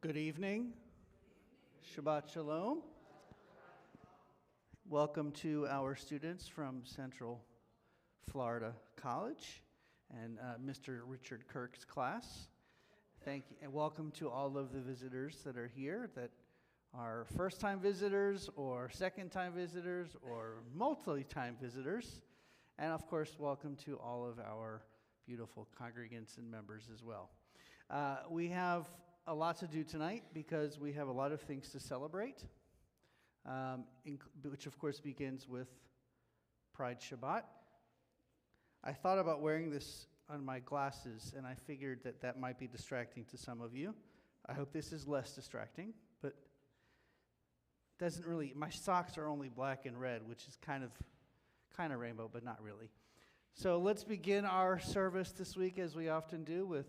Good evening. Shabbat Shalom. Welcome to our students from Central Florida College and Mr. Richard Kirk's class. Thank you, and welcome to all of the visitors that are here that are first-time visitors or second-time visitors or multi-time visitors. And of course, welcome to all of our beautiful congregants and members as well. We have a lot to do tonight because we have a lot of things to celebrate, which of course begins with Pride Shabbat. I thought about wearing this on my glasses, and I figured that that might be distracting to some of you. I hope this is less distracting, but doesn't really. My socks are only black and red, which is kind of rainbow, but not really. So let's begin our service this week, as we often do, with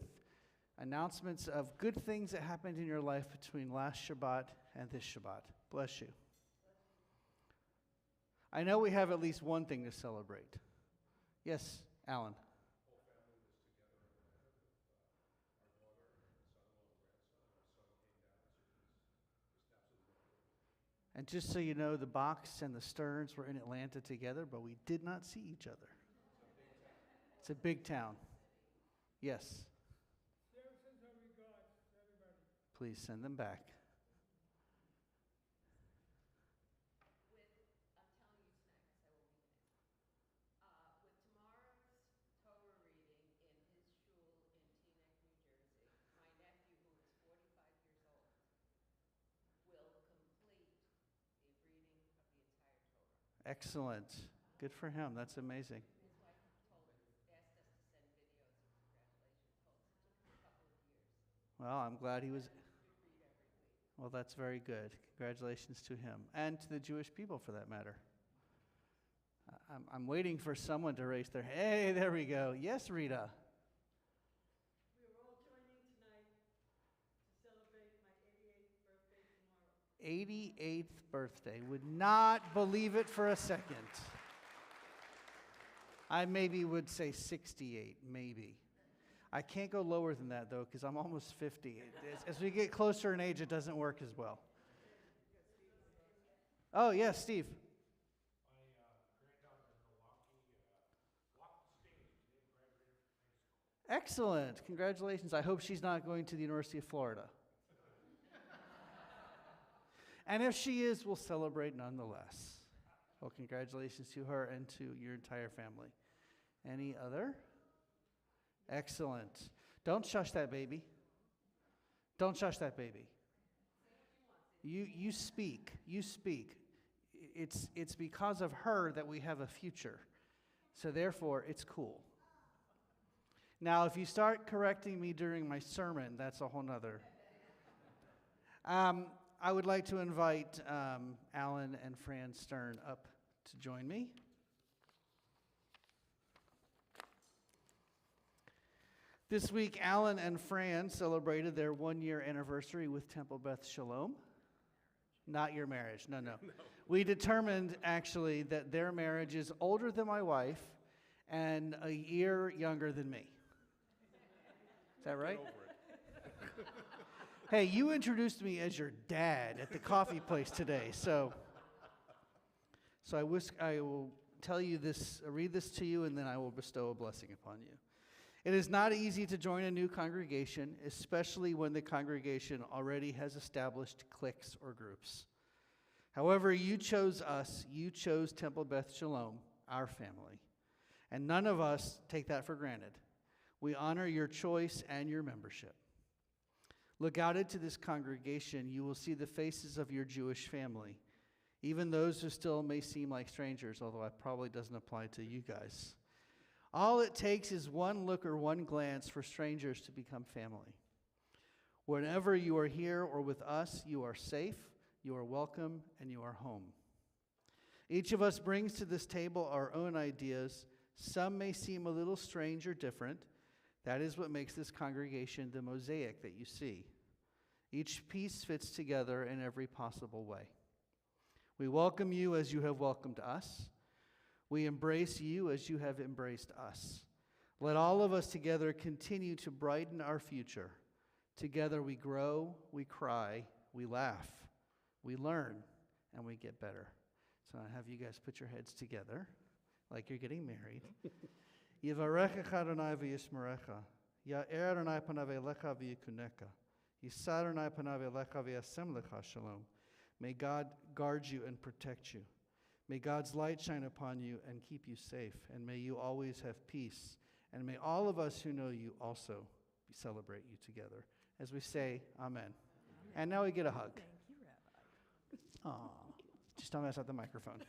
announcements of good things that happened in your life between last Shabbat and this Shabbat. Bless you. I know we have at least one thing to celebrate. Yes, Alan. The whole family was together in Atlanta with our daughter and son-in-law and grandson. Our son came down, so it was just absolutely wonderful. And just so you know, the Bachs and the Stearns were in Atlanta together, but we did not see each other. It's a big town. Yes. Please send them back. I'm telling you tonight because I will be in it. With tomorrow's Torah reading in his shul in Teaneck, New Jersey, my nephew, who is 45 years old, will complete the reading of the entire Torah. Excellent. Good for him. That's amazing. His wife asked us to send videos of congratulations. It took him a couple of years. Well, I'm glad he was. Read every week. Well, that's very good. Congratulations to him and to the Jewish people, for that matter. I'm waiting for someone to raise their hand. Hey, there we go. Yes, Rita. We are all joining tonight to celebrate my 88th birthday tomorrow. 88th birthday. Would not believe it for a second. I maybe would say 68, maybe. I can't go lower than that, though, because I'm almost 50. As we get closer in age, it doesn't work as well. Oh, yes, Steve. My granddaughter in Milwaukee walked the stage today, graduated from high school. Excellent. Congratulations. I hope she's not going to the University of Florida. And if she is, we'll celebrate nonetheless. Well, congratulations to her and to your entire family. Any other? Excellent. Don't shush that baby. Don't shush that baby. You speak. You speak. It's because of her that we have a future. So therefore, it's cool. Now, if you start correcting me during my sermon, that's a whole nother. I would like to invite Alan and Fran Stern up to join me. This week, Alan and Fran celebrated their one-year anniversary with Temple Beth Shalom. Not your marriage, no. We determined, actually, that their marriage is older than my wife and a year younger than me. Is that right? Get over it. Hey, you introduced me as your dad at the coffee place today, so I will tell you this, read this to you, and then I will bestow a blessing upon you. It is not easy to join a new congregation, especially when the congregation already has established cliques or groups. However, you chose us. You chose Temple Beth Shalom, our family. And none of us take that for granted. We honor your choice and your membership. Look out into this congregation. You will see the faces of your Jewish family, even those who still may seem like strangers, although that probably doesn't apply to you guys. All it takes is one look or one glance for strangers to become family. Whenever you are here or with us, you are safe, you are welcome, and you are home. Each of us brings to this table our own ideas. Some may seem a little strange or different. That is what makes this congregation the mosaic that you see. Each piece fits together in every possible way. We welcome you as you have welcomed us. We embrace you as you have embraced us. Let all of us together continue to brighten our future. Together we grow, we cry, we laugh, we learn, and we get better. So I have you guys put your heads together like you're getting married. Yivarechecha Adonai v'yishmerecha. Ya'er Adonai panav elecha v'yikuneka. Yisar Adonai panav elecha v'yasem lecha shalom. May God guard you and protect you. May God's light shine upon you and keep you safe. And may you always have peace. And may all of us who know you also celebrate you together. As we say, Amen. And now we get a hug. Thank you, Rabbi. Aw, just don't mess up the microphone.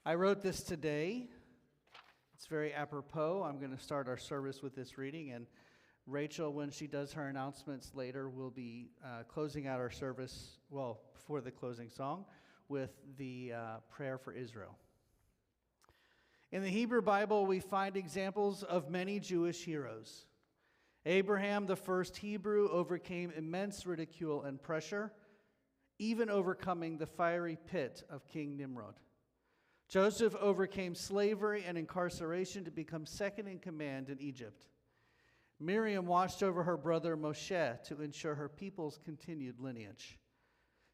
I wrote this today. It's very apropos. I'm going to start our service with this reading, and Rachel, when she does her announcements later, will be closing out our service, well, before the closing song, with the prayer for Israel. In the Hebrew Bible, we find examples of many Jewish heroes. Abraham, the first Hebrew, overcame immense ridicule and pressure, even overcoming the fiery pit of King Nimrod. Joseph overcame slavery and incarceration to become second in command in Egypt. Miriam watched over her brother Moshe to ensure her people's continued lineage.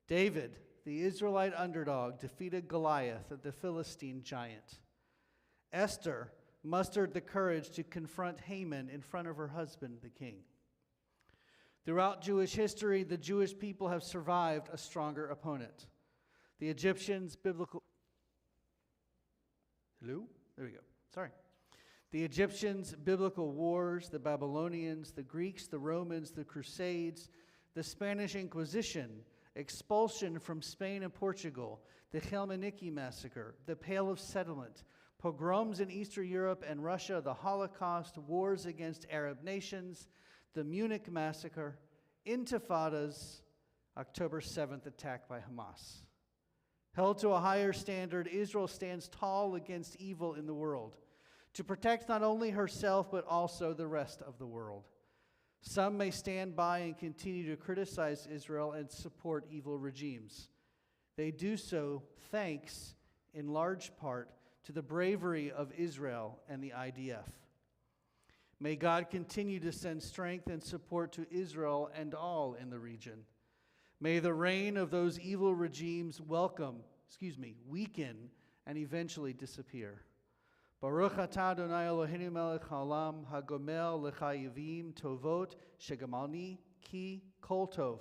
David, the Israelite underdog, defeated Goliath, the Philistine giant. Esther mustered the courage to confront Haman in front of her husband, the king. Throughout Jewish history, the Jewish people have survived a stronger opponent. The Egyptians' biblical... Hello? There we go. Sorry. The Egyptians' biblical wars, the Babylonians, the Greeks, the Romans, the Crusades, the Spanish Inquisition, expulsion from Spain and Portugal, the Chelmeniki massacre, the Pale of Settlement, pogroms in Eastern Europe and Russia, the Holocaust, wars against Arab nations, the Munich massacre, intifadas, October 7th attack by Hamas. Held to a higher standard, Israel stands tall against evil in the world, to protect not only herself but also the rest of the world. Some may stand by and continue to criticize Israel and support evil regimes. They do so thanks, in large part, to the bravery of Israel and the IDF. May God continue to send strength and support to Israel and all in the region. May the reign of those evil regimes weaken and eventually disappear. Baruch atah Adonai Eloheinu melech haolam hagomel l'chayivim tovot shegamalni ki kol tov.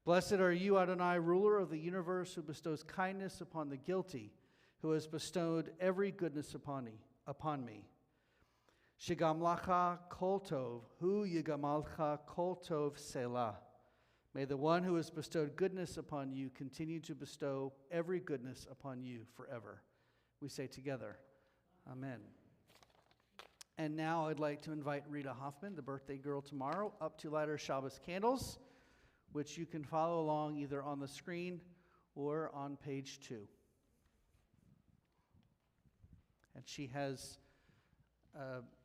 Blessed are you, Adonai, ruler of the universe, who bestows kindness upon the guilty, who has bestowed every goodness upon me. Shigamlacha kol tov, hu yigamalcha kol tov selah. May the one who has bestowed goodness upon you continue to bestow every goodness upon you forever. We say together, Amen. And now I'd like to invite Rita Hoffman, the birthday girl tomorrow, up to light our Shabbos candles, which you can follow along either on the screen or on page 2. And she has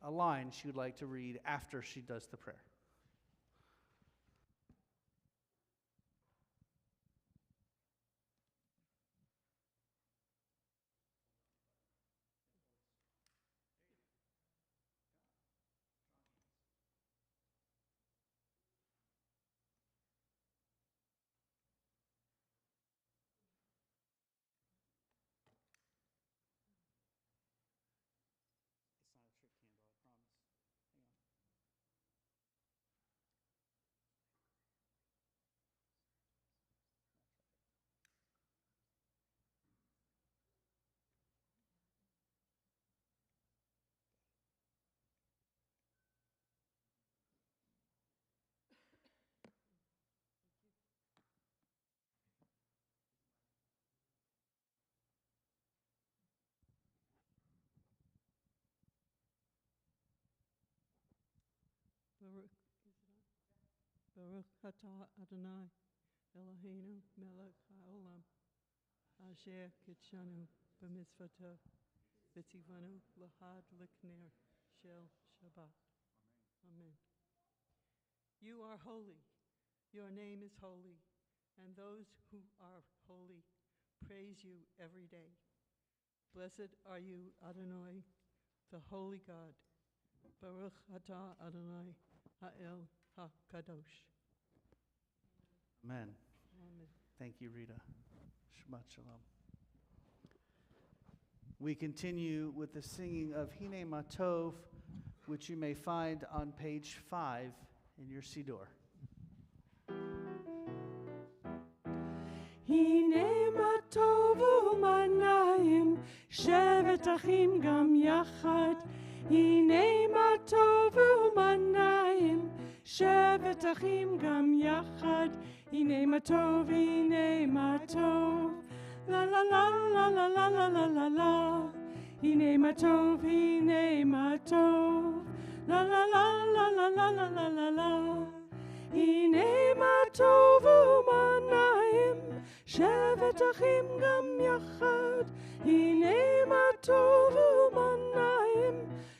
a line she would like to read after she does the prayer. It's not a trick candle, I promise. Hang on. Baruch atah Adonai Eloheinu melech haolam asher kitshanu b'mitzvotav v'tzivanu l'had l'kner shel Shabbat. Amen. You are holy. Your name is holy, and those who are holy praise you every day. Blessed are you, Adonai, the holy God. Baruch atah Adonai ha'el ha'kadosh. Amen. Amen. Thank you, Rita. Shabbat Shalom. We continue with the singing of Hine Matov, which you may find on page 5 in your Siddur. הנה מה טוב ומה נעים, שבת אחים גם יחד. הנה מה טוב ומה נעים, שבת אחים גם יחד. הנה מה טוב, הנה מה טוב, לה לה לה לה לה לה לה לה לה לה. הנה מה טוב, הנה מה טוב, לה לה לה לה לה לה לה לה לה לה. הנה מה טוב ומה נעים, שבת אחים גם יחד. הנה מה טוב ומה נעים,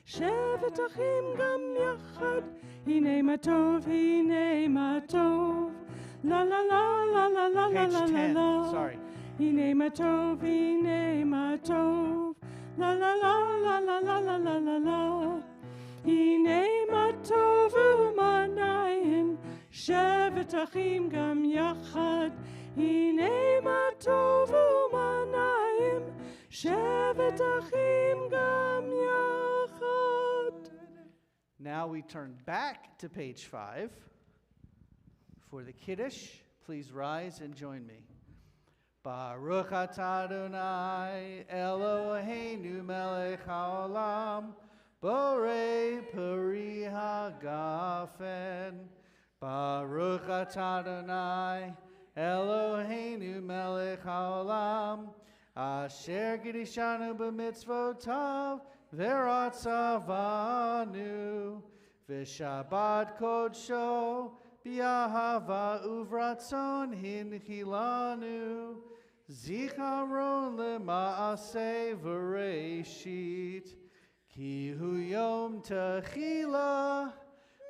שבת אחים גם יחד. הנה מה טוב, הנה מה טוב, לה לה לה לה לה לה לה Page לה 10, לה. sorry. הנה מה טוב, הנה מה טוב, לה לה לה לה לה לה לה לה לה לה. הנה מה טוב ומה נעים, שבת אחים גם יחד. הנה מה טוב ומה נעים, שבת אחים גם יחד. Now we turn back to page 5 for the Kiddush. Please rise and join me. Baruch atah Adonai Eloheinu melech haolam borei peri hagafen. Baruch atah Adonai Eloheinu melech haolam asher gidishanu b'mitzvotav v'ratzavanu v'shabbat kodsho b'ahava uvratzon hinchilanu zikaron lema'aseh v'reishit ki hu yom techila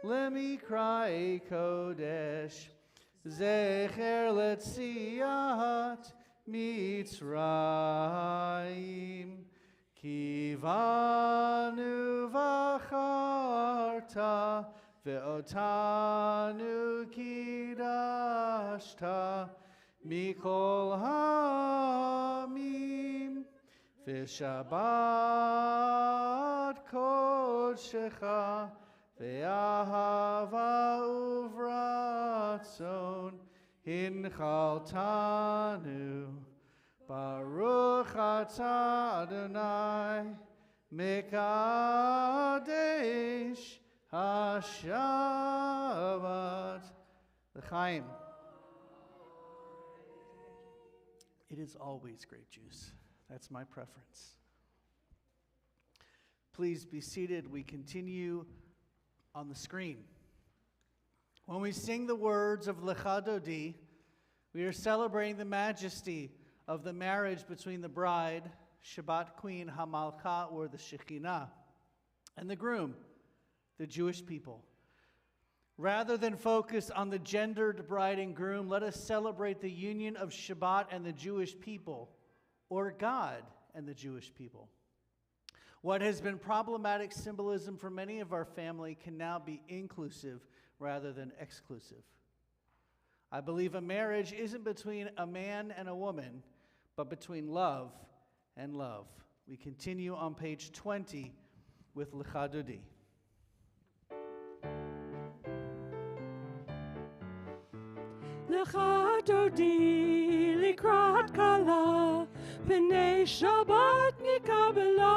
lemikrai kodesh zecher letziyat mitzrayim kivanu v'acharta ve'otanu kidashta mikol ha'amim v'shabbat kodshecha ve'ahava uvratzon hinchaltanu. Baruch atah Adonai mekadesh hashavat. L'chaim. It is always grape juice. That's my preference. Please be seated. We continue on the screen. When we sing the words of Lecha Dodi, we are celebrating the majesty of the marriage between the bride, Shabbat Queen Hamalka, or the Shekhinah, and the groom, the Jewish people. Rather than focus on the gendered bride and groom, let us celebrate the union of Shabbat and the Jewish people, or God and the Jewish people. What has been problematic symbolism for many of our family can now be inclusive rather than exclusive. I believe a marriage isn't between a man and a woman, but between love and love. We continue on page 20 with Lecha Dodi. Lecha Dodi likrat kala, b'nei Shabbat nikabela.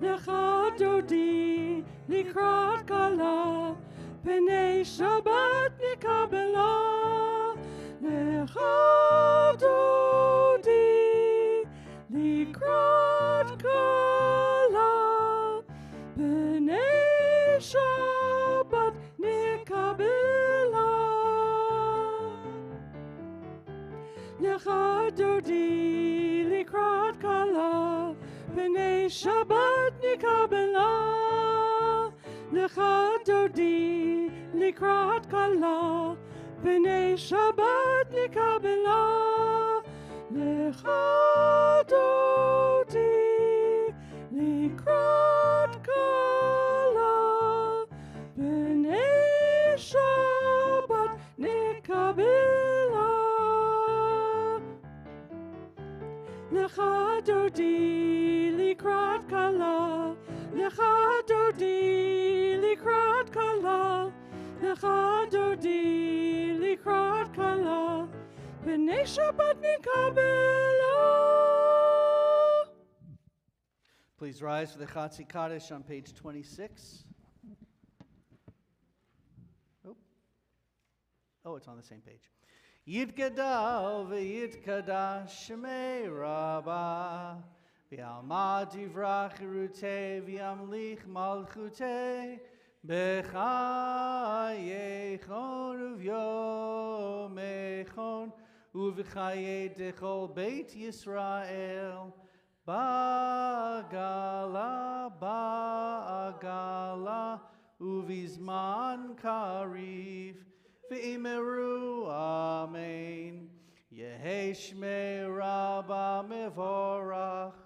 Lecha Dodi likrat kala, b'nei Shabbat nikabela. Lecha Dodi likrat kala, b'nei Shabbat nikabela. Lecha Dodi likrat kala, b'nei Shabbat nikabela. Lecha Dodi likrat kala, b'nei Shabbat nikabela. Lecha Dodi לקראת כלה, בני שבת נקבלה. לך דודי לקראת כלה, לך דודי לקראת כלה, לך דודי לקראת כלה, בני שבת נקבלה. Please rise for the Chatzi Kaddish on page 26. Oh, it's on the same page. Yitgadal v'yitkadash shmei Rabbah v'yalma divrach irutei v'yamlich malchutei b'chayechon uv'yomechon uv'chayei dechol beit Yisrael ba'agala ba'agala uv'izman kariv v'imeru amen. Yehi shmei Rabbah mevorach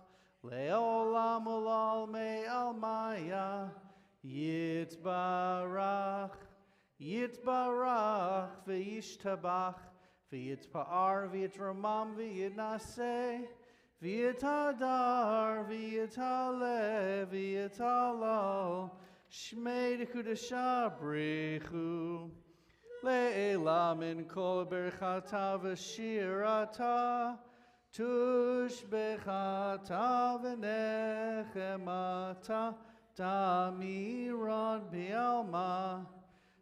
le'olam u'lalmei almaya yitbarach yitbarach v'yishtabach v'yitpa'ar v'yitramam v'yitnaseh v'yitadar v'yitaleh v'yitalal shmei dekudasha brichu Le'ela min kol berchata v'shirata tushbechata v'nechemata damiron bi'alma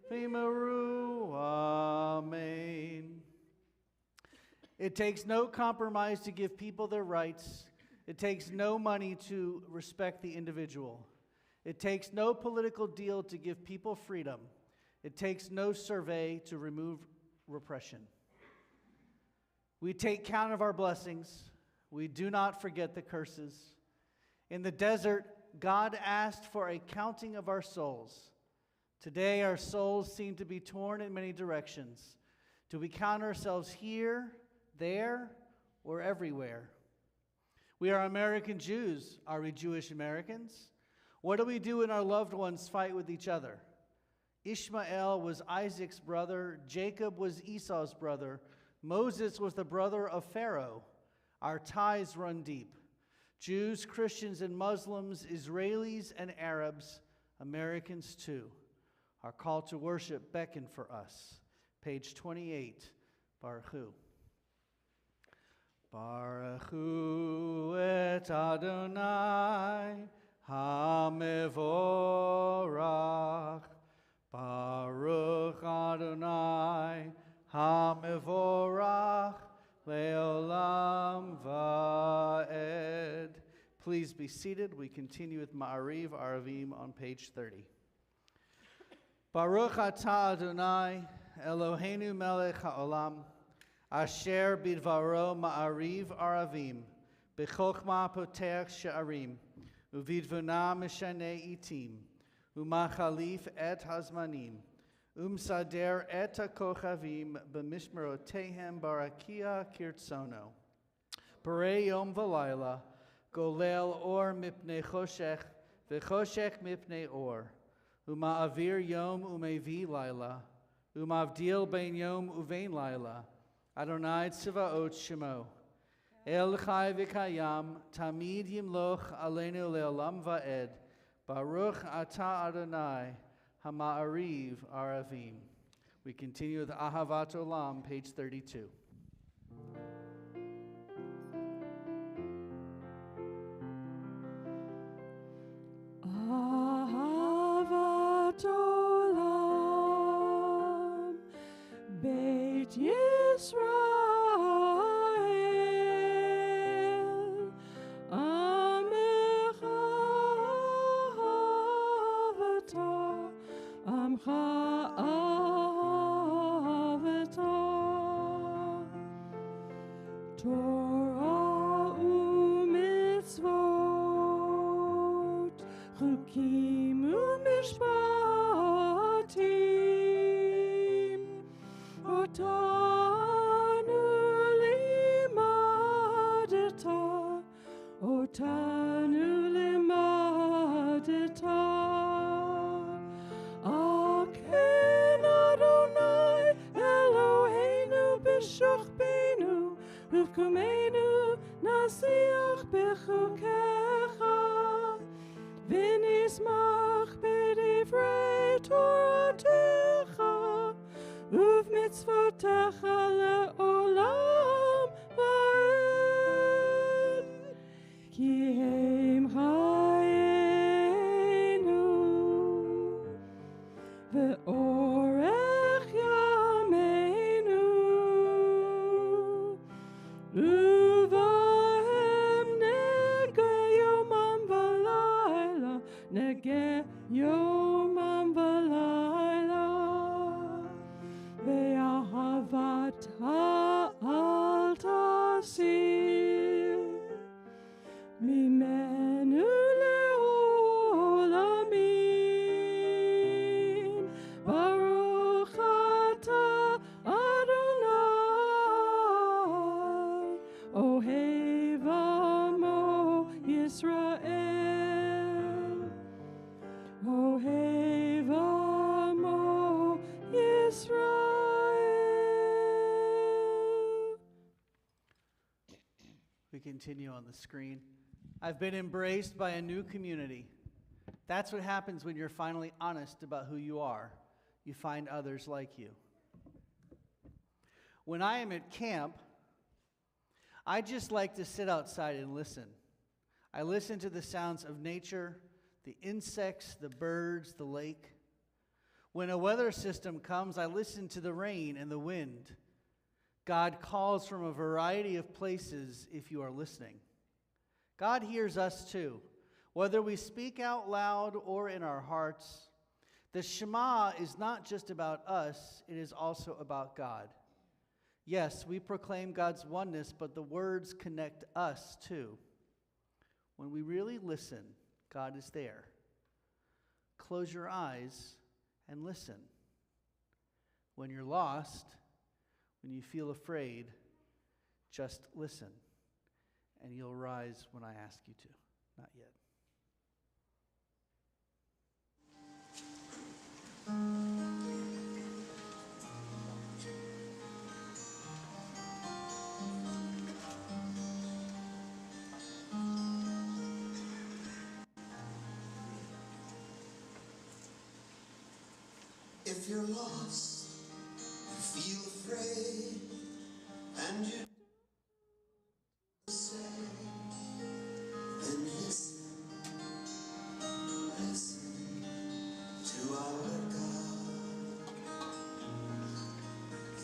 v'meru amen. It takes no compromise to give people their rights. It takes no money to respect the individual. It takes no political deal to give people freedom. It takes no survey to remove repression. We take count of our blessings. We do not forget the curses. In the desert, God asked for a counting of our souls. Today, our souls seem to be torn in many directions. Do we count ourselves here, there, or everywhere? We are American Jews. Are we Jewish Americans? What do we do when our loved ones fight with each other? Ishmael was Isaac's brother. Jacob was Esau's brother. Moses was the brother of Pharaoh. Our ties run deep. Jews, Christians, and Muslims, Israelis and Arabs, Americans too. Our call to worship beckoned for us. Page 28, Baruch Hu. Baruch Hu et Adonai HaMevorach. Baruch Adonai HaMevorach Le'olam Va'ed. Please be seated. We continue with Ma'ariv Aravim on page 30. Baruch Atah Adonai Eloheinu Melech HaOlam Asher Bidvaro Ma'ariv Aravim B'chokhmah Poteach She'arim Uvidvuna Mishanei Itim Umachalif et hazmanim, umsader et hakochavim b'mishmerotehem barakia kirtsono. Parei yom v'layla, golel or mipnei choshech, v'choshech mipnei or. Uma'avir yom umevi layla, umavdil bein yom uvein layla. Adonai tzvaot shemo. El chai v'kayam, tamid yimloch aleinu le'olam va'ed. Baruch Atah Adonai HaMa'ariv Aravim. We continue with Ahavat Olam, page 32. Ahavat Olam, Beit Yisrael. Torah u'mitzvot, chukim u'mishpatim, otanu limadeta, otanu limadeta. ובקומנו נשיח בחוקיך, ונשמח בדברי תורתך, ובמצוותיך לעולם ועד. כי הם חיינו ואורך ימינו, ובהם נגה יומם ולילה, נגה יומם ולילה, ואהבתה אל תסיר ממנו לעולמים. ברוך אתה אדוני, אוהב עמו ישראל, אוהב עמו ישראל. We continue on the screen. I've been embraced by a new community. That's what happens when you're finally honest about who you are. You find others like you. When I am at camp, I just like to sit outside and listen. I listen to the sounds of nature, the insects, the birds, the lake. When a weather system comes, I listen to the rain and the wind. God calls from a variety of places if you are listening. God hears us too, whether we speak out loud or in our hearts. The Shema is not just about us, it is also about God. Yes, we proclaim God's oneness, but the words connect us too. When we really listen, God is there. Close your eyes and listen. When you're lost, when you feel afraid, just listen, and you'll rise when I ask you to. Not yet. If you're lost, you feel afraid, and you say, then listen, listen to our God.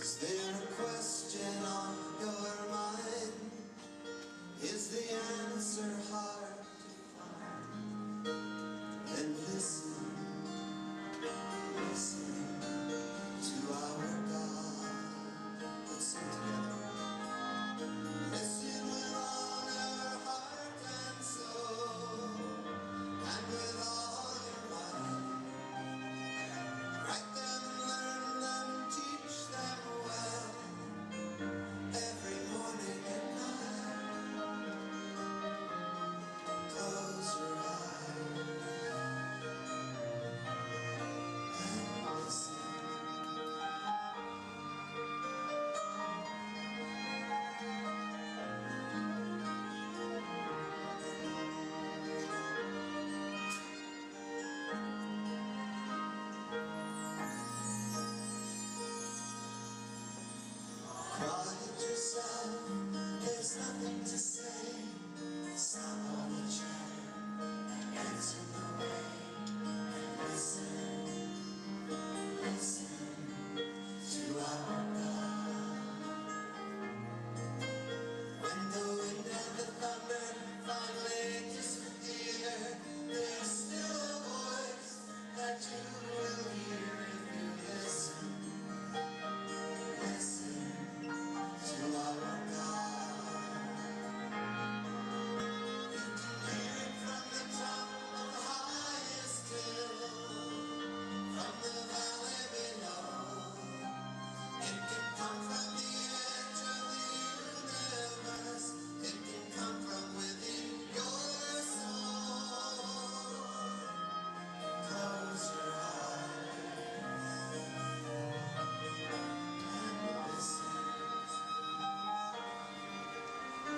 Is there a question on your mind? Is the answer hard to find? Then listen, listen to our God. Let's sing together.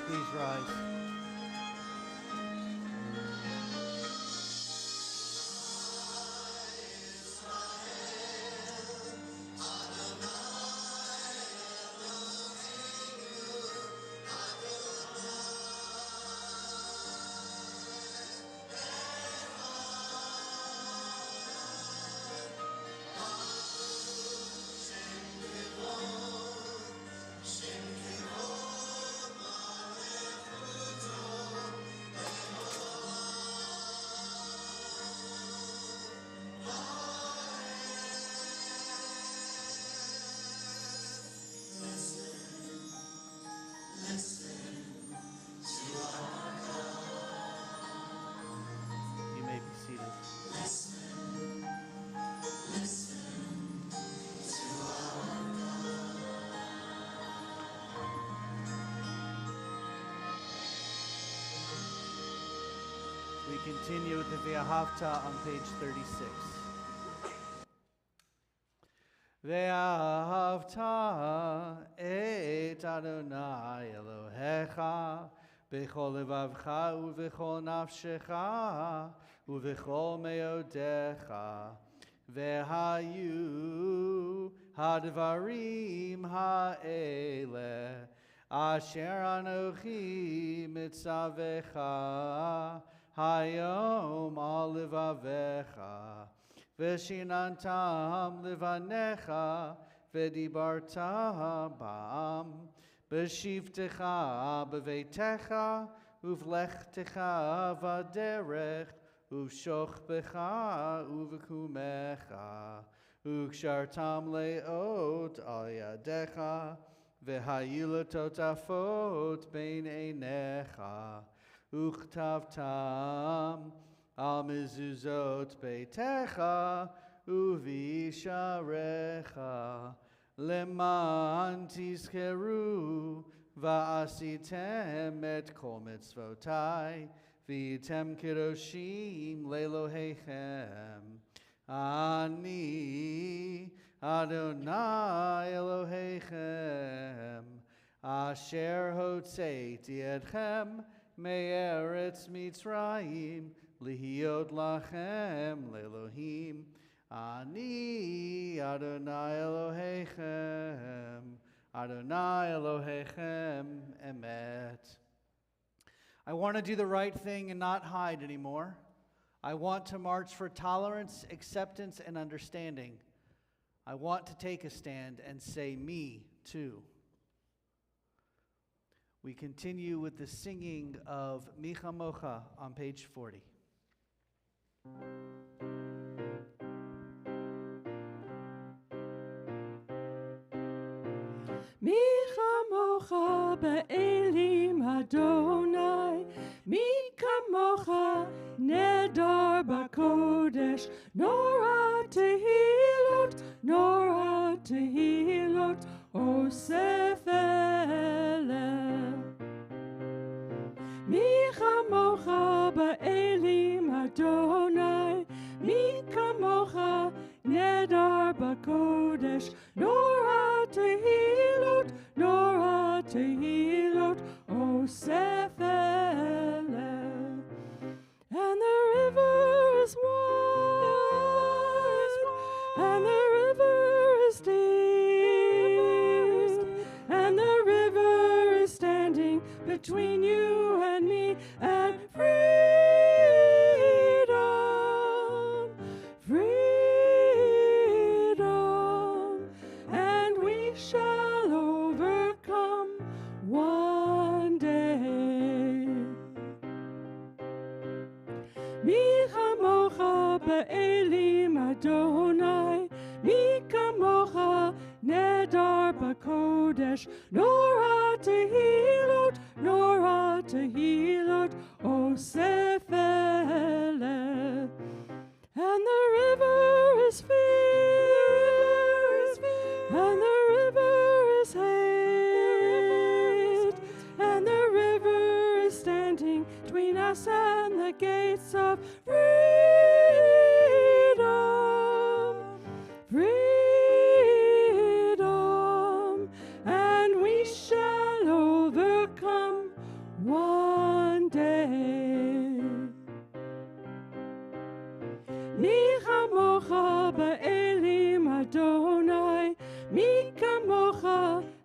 Please rise. You may be seated. We continue with the Ve'ahavta on page 36. Ve'ahavta et Adonai Elohecha b'chol levavcha u'v'chol nafshecha u'v'chol meodecha ve'hayu hadvarim ha'ele asher anochi mitzavecha hayom al levavecha Veshinantam livanecha vedibarta ba'am b'shivtecha b'veitecha uvlechtecha vaderech uvshochbecha uvekumecha ukshartam leot al yadecha v'hayilototafot bein einecha uchtavtam al mezuzot beitecha uvisharecha leman tizkeru va'asitem et kol mitzvotai v'item kiroshim lelohechem ani Adonai Elohechem asher hotzeiti etchem me'eretz Mitzrayim Lihiot lachem le'Elohim ani Adonai Elohechem Adonai Elohechem emet. I want to do the right thing and not hide anymore. I want to march for tolerance, acceptance, and understanding. I want to take a stand and say, me too. We continue with the singing of Micha Mocha on page 40. Micha mocha be'elim Adonai, Micha mocha nedar b'kodesh, Nora tehilot, osef eleh. Micha mocha be'elim Adonai, Micha mocha nedar b'kodesh, Nora tehilot, osef eleh. And the river is wide, and the river is deep, and the river is standing between you and me, and freedom, and we shall overcome one day. Micha mocha be'elim Adonai, Micha mocha nedar b'kodesh, Nora tehilot, osef eleh. And the river is filled, and the river is hid, and the river is standing between us and the gates of freedom, and we shall overcome מי כמוך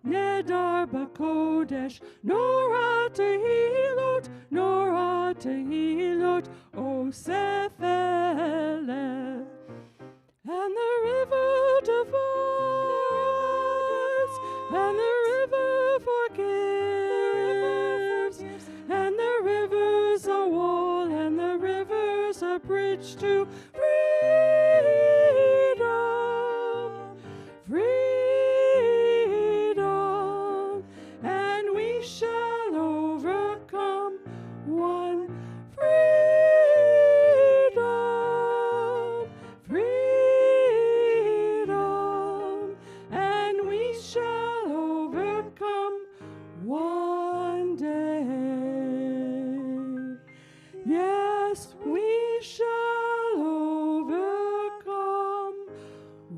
נדר בקודש, נורא תהילות, נורא תהילות, אוסף אלה. And the river divides, and the river forgives, and the river's a wall, and the river's a bridge to freedom, freedom, and we shall overcome one freedom, freedom, and we shall overcome one day. Yes, we shall overcome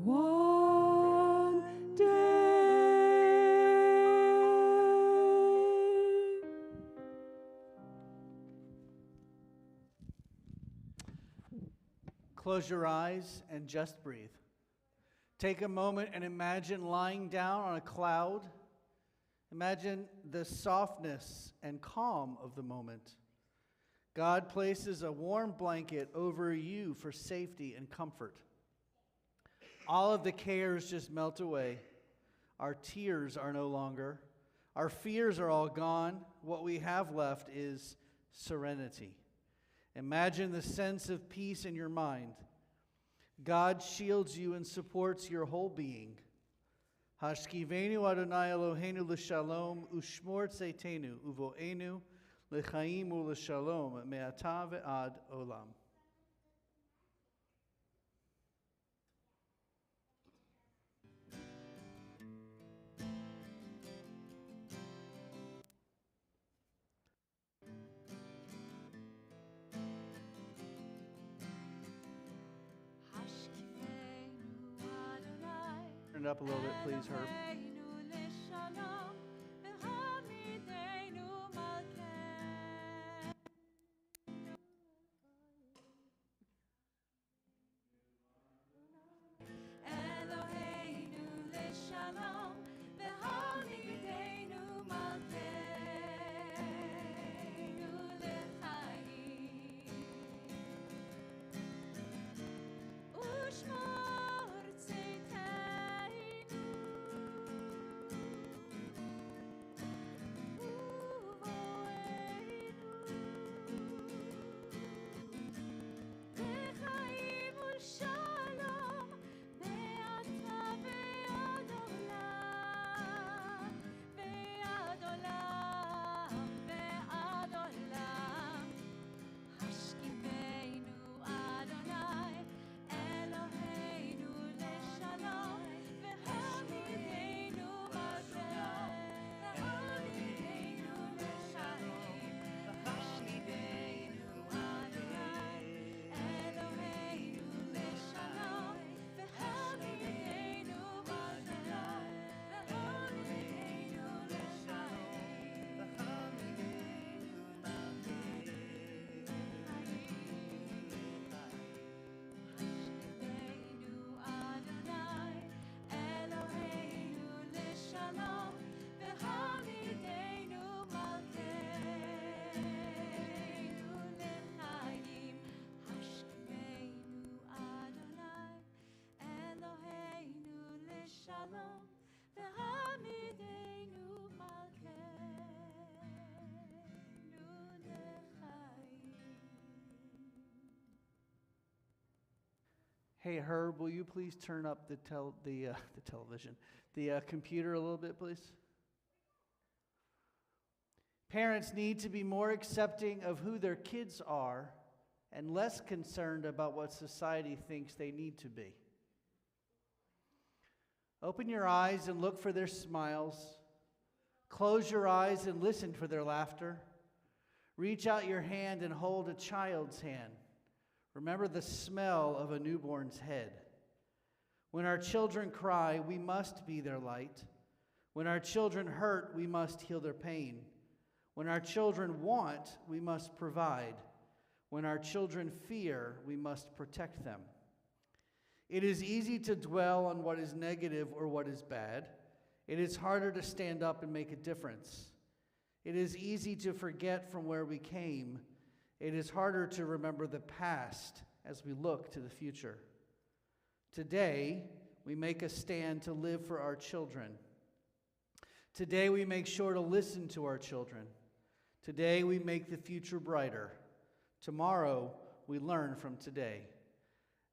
one day. Close your eyes and just breathe. Take a moment and imagine lying down on a cloud. Imagine the softness and calm of the moment. God places a warm blanket over you for safety and comfort. All of the cares just melt away. Our tears are no longer. Our fears are all gone. What we have left is serenity. Imagine the sense of peace in your mind. God shields you and supports your whole being. Hashkivenu Adonai Eloheinu l'shalom ushmor tzeitenu uvoenu l'chaim u'l'shalom me'ata ve'ad olam. Turn it up a little bit, please, Herb. Hey, Herb, will you please turn up the television, the computer a little bit, please? Parents need to be more accepting of who their kids are and less concerned about what society thinks they need to be. Open your eyes and look for their smiles. Close your eyes and listen for their laughter. Reach out your hand and hold a child's hand. Remember the smell of a newborn's head. When our children cry, we must be their light. When our children hurt, we must heal their pain. When our children want, we must provide. When our children fear, we must protect them. It is easy to dwell on what is negative or what is bad. It is harder to stand up and make a difference. It is easy to forget from where we came. It is harder to remember the past as we look to the future. Today, we make a stand to live for our children. Today, we make sure to listen to our children. Today, we make the future brighter. Tomorrow, we learn from today.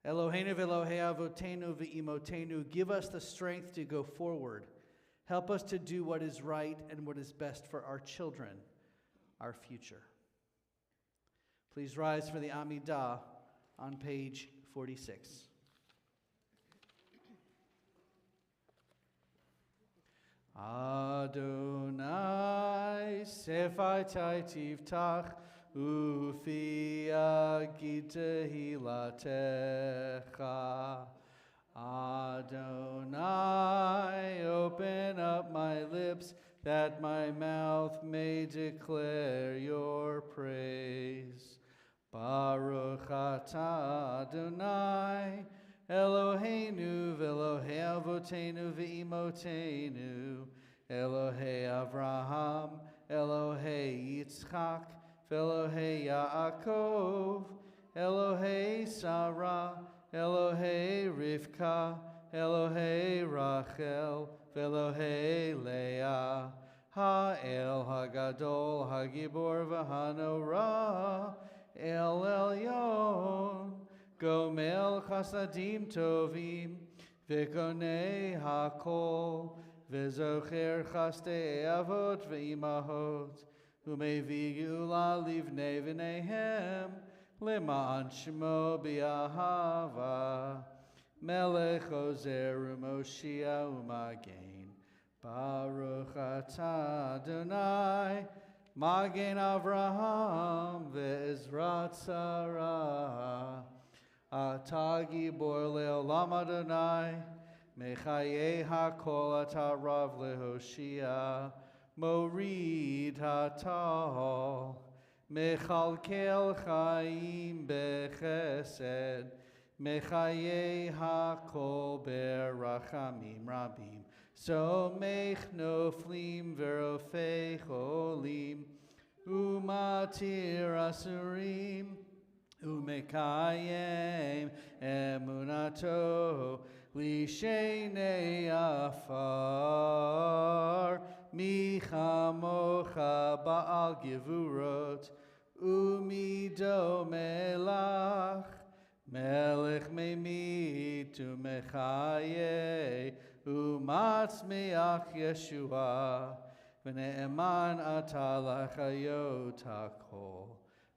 Eloheinu v'Elohei avotenu v'imotenu, give us the strength to go forward. Help us to do what is right and what is best for our children, our future. Please rise for the Amidah on page 46. Adonai sefaitai tiftach ufi agita hilatecha. Adonai, open up my lips that my mouth may declare your praise. Baruch atah Adonai, Eloheinu v'Elohei avotenu v'imotenu, Elohei Avraham, Elohei Yitzchak, v'Elohei Yaakov, Elohei Sarah, Elohei Rivka, Elohei Rachel, v'Elohei Leah, Ha'el Hagadol, Hagibor v'Hanorah, El Elyon, Gomel Chasadim Tovim, V'Konei Hakol, V'Zocher Chastei Avot v'Imahot, U'Mevi Geula Livnei V'Nehem, Leman Shmo B'Ahava, Melech Ozer U'Moshia U'Magen, Baruch atah Adonai, Magen Avraham ve'Ezrat Sarah, Atah Gibor le'olam Adonai, Mechayei hakol atah Rav lehoshia, Morid hatah, Mechalkel chaim bechesed, Mechayei hakol berachamim rabim, Somech noflim verofei cholim, Umatir asurim, Umekayem emunato, Lishenei afar, Michamocha ba'al gevurot, Umido melach, Melech memit umechaye, Umatzmeach Yeshua, V'ne'eman atah lachayot hakol,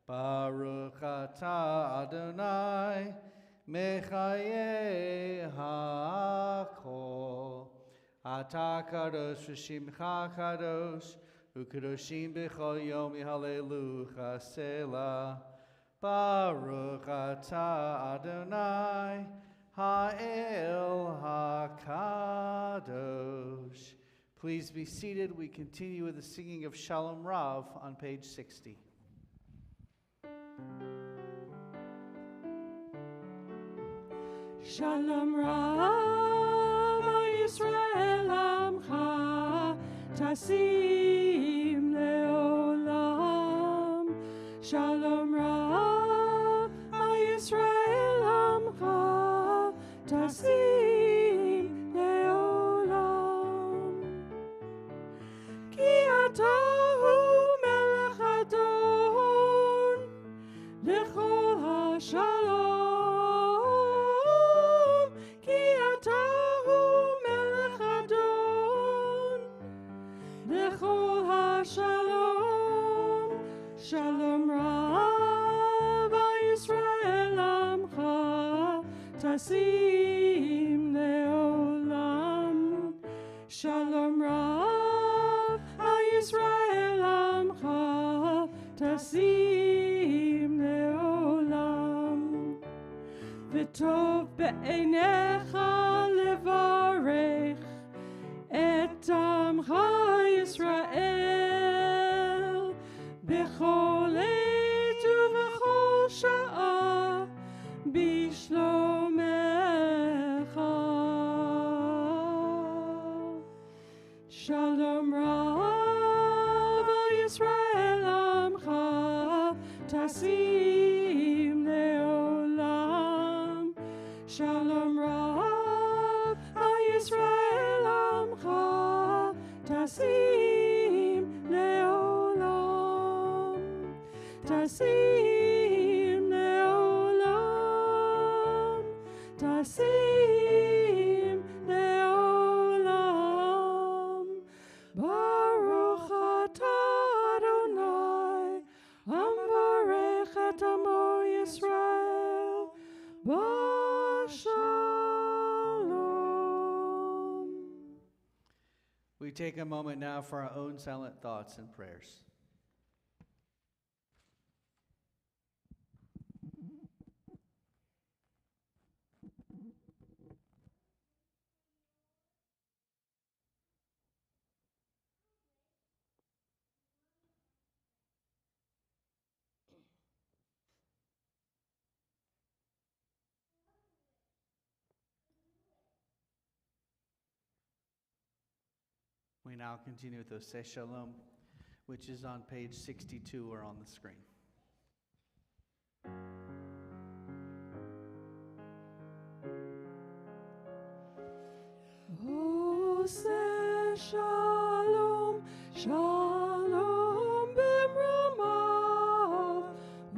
Baruch atah Adonai, Mechaye hakol. Atah kadosh v'shimcha kadosh, U'kadoshim b'chol yom Hallelujah Selah. Baruch atah Adonai, Ha'el HaKadosh. Please be seated. We continue with the singing of Shalom Rav on page 60. Shalom Rav Yisrael Amcha Tasim Leolam. Shalom Rav Yisrael Amcha Tasim Leolam. Ki atahu melech adon lechol hashalom. Ki atahu melech adon lechol hashalom. Shalom Rav Yisrael Amcha Tasim Leolam. Shalom Rav Yisrael Amcha Tasim Leolam. V'tov be'einecha levarech et amcha Yisrael b'chol עת ובכל שעה בשלומך. Shalom Rav Yisrael Amcha Tasim Leolam. Shalom Rav Yisrael Amcha Tasim Leolam. Tasim Leolam. Tasim Leolam. Baruch atah Adonai, Amvarech et Amo Yisrael, Bashalom. We take a moment now for our own silent thoughts and prayers. We now continue with Beth Shalom, which is on page 62 or on the screen. Oseh Shalom, Shalom b'mromav,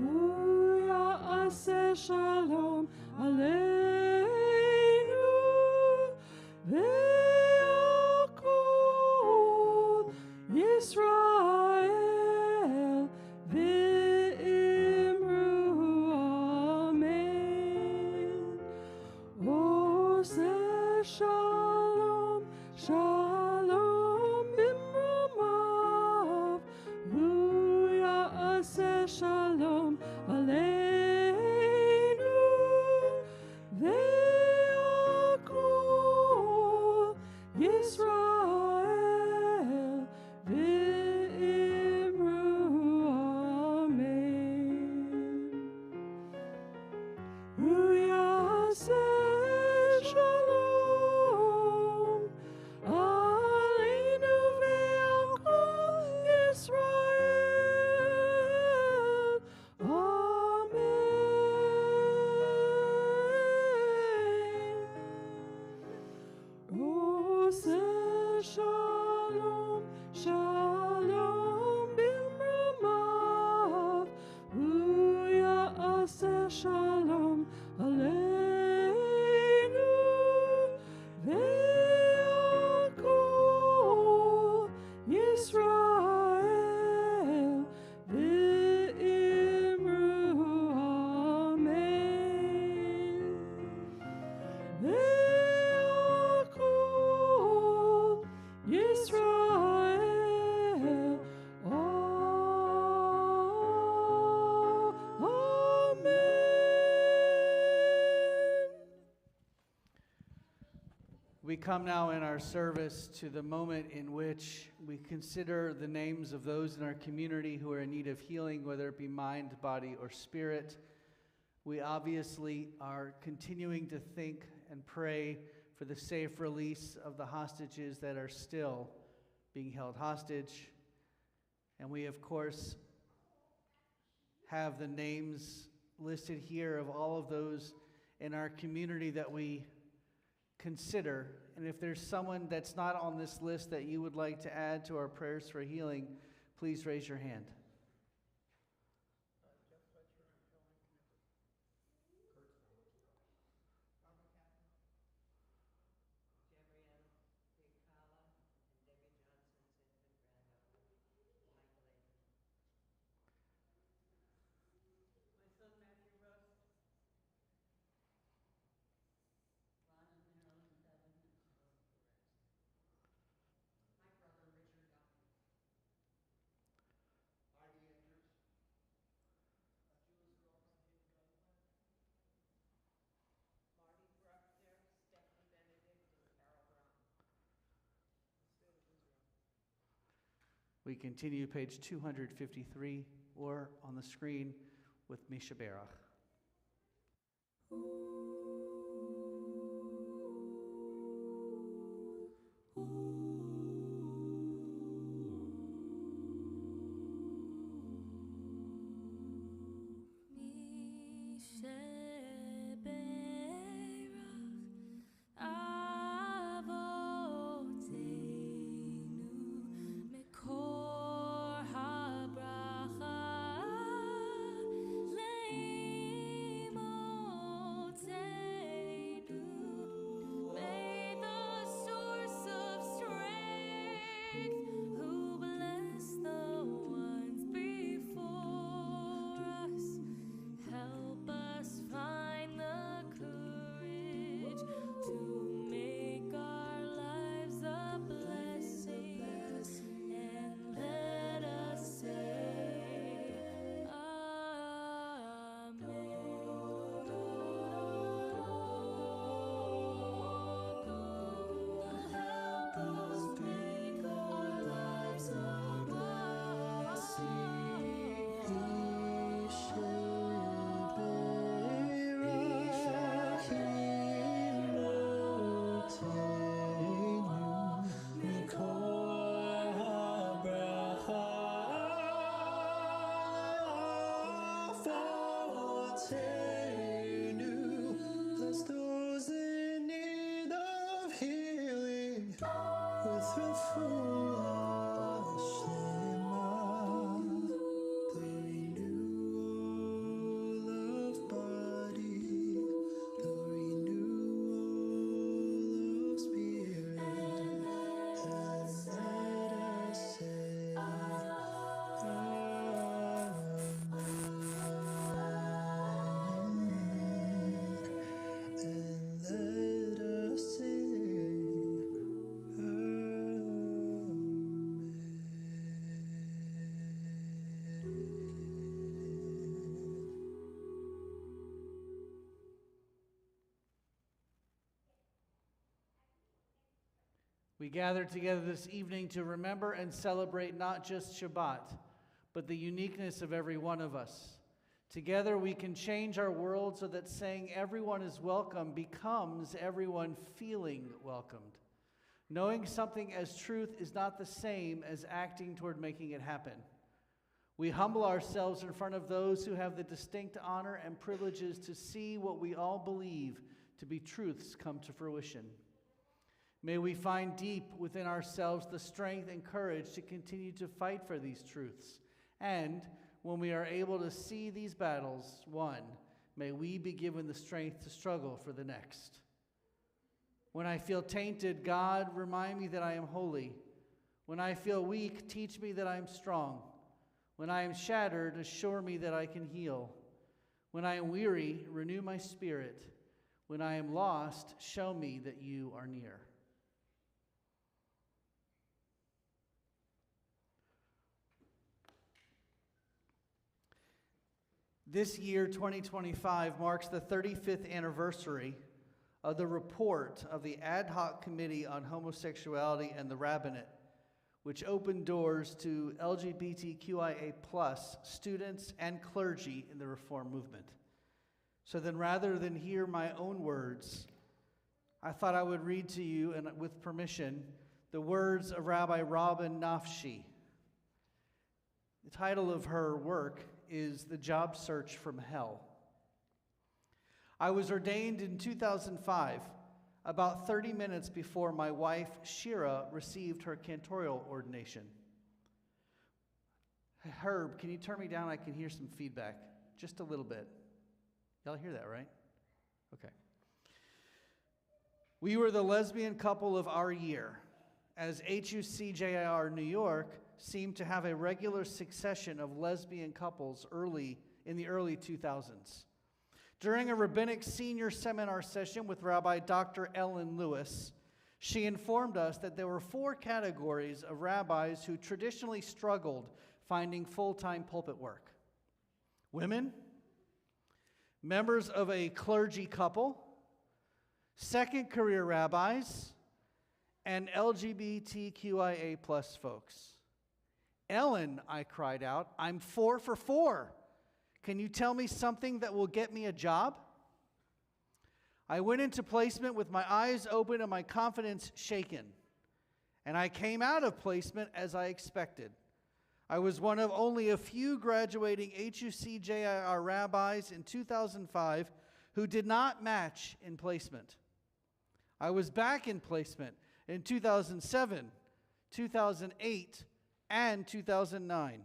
U'ya'aseh Shalom aleinu, ve'yakol Yisrael, ve'imru amen. Oseh Shalom, Shalom b'mromav, U'ya'aseh Shalom aleinu, ve'yakol Yisrael, ve'imru amen. U'ya'aseh Shalom aleinu ve'yakol Yisrael. Amen. Oseh Shalom, Shalom b'mromav, U'ya'aseh Shalom aleinu, ve'yakol Yisrael, ve'imru amen. Ve'yakol Yisrael, amen. We come now in our service to the moment in which we consider the names of those in our community who are in need of healing, whether it be mind, body, or spirit. We obviously are continuing to think and pray for the safe release of the hostages that are still being held hostage. And we, of course, have the names listed here of all of those in our community that we consider. And if there's someone that's not on this list that you would like to add to our prayers for healing, please raise your hand. My brother Richard Duffy. Heidi Andrews. Marty Bruckner, Stephanie Benedict, and Carol Brown. We continue page 253 or on the screen with Misha Berach. Ooh. We gather together this evening to remember and celebrate not just Shabbat, but the uniqueness of every one of us. Together we can change our world so that saying everyone is welcome becomes everyone feeling welcomed. Knowing something as truth is not the same as acting toward making it happen. We humble ourselves in front of those who have the distinct honor and privileges to see what we all believe to be truths come to fruition. May we find deep within ourselves the strength and courage to continue to fight for these truths. And when we are able to see these battles won, may we be given the strength to struggle for the next. When I feel tainted, God, remind me that I am holy. When I feel weak, teach me that I am strong. When I am shattered, assure me that I can heal. When I am weary, renew my spirit. When I am lost, show me that you are near. This year, 2025, marks the 35th anniversary of the report of the Ad Hoc Committee on Homosexuality and the Rabbinate, which opened doors to LGBTQIA+ students and clergy in the Reform movement. So then, rather than hear my own words, I thought I would read to you, and with permission, the words of Rabbi Robin Nafshi. The title of her work is The Job Search from Hell. I was ordained in 2005, about 30 minutes before my wife, Shira, received her cantorial ordination. Herb, can you turn me down? I can hear some feedback, just a little bit. Y'all hear that, right? Okay. We were the lesbian couple of our year, as HUCJIR New York seemed to have a regular succession of lesbian couples in the early 2000s. During a rabbinic senior seminar session with Rabbi Dr. Ellen Lewis, she informed us that there were 4 categories of rabbis who traditionally struggled finding full-time pulpit work: women, members of a clergy couple, second career rabbis, and LGBTQIA+ folks. Ellen, I cried out, I'm 4 for 4. Can you tell me something that will get me a job? I went into placement with my eyes open and my confidence shaken. And I came out of placement as I expected. I was one of only a few graduating HUCJIR rabbis in 2005 who did not match in placement. I was back in placement in 2007, 2008, and 2009.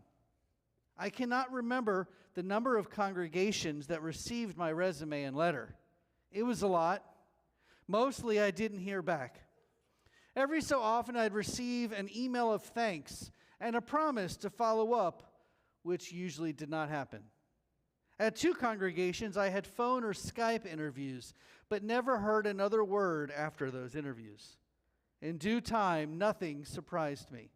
I cannot remember the number of congregations that received my resume and letter. It was a lot. Mostly I didn't hear back. Every so often I'd receive an email of thanks and a promise to follow up, which usually did not happen. At 2 congregations I had phone or Skype interviews, but never heard another word after those interviews. In due time, nothing surprised me.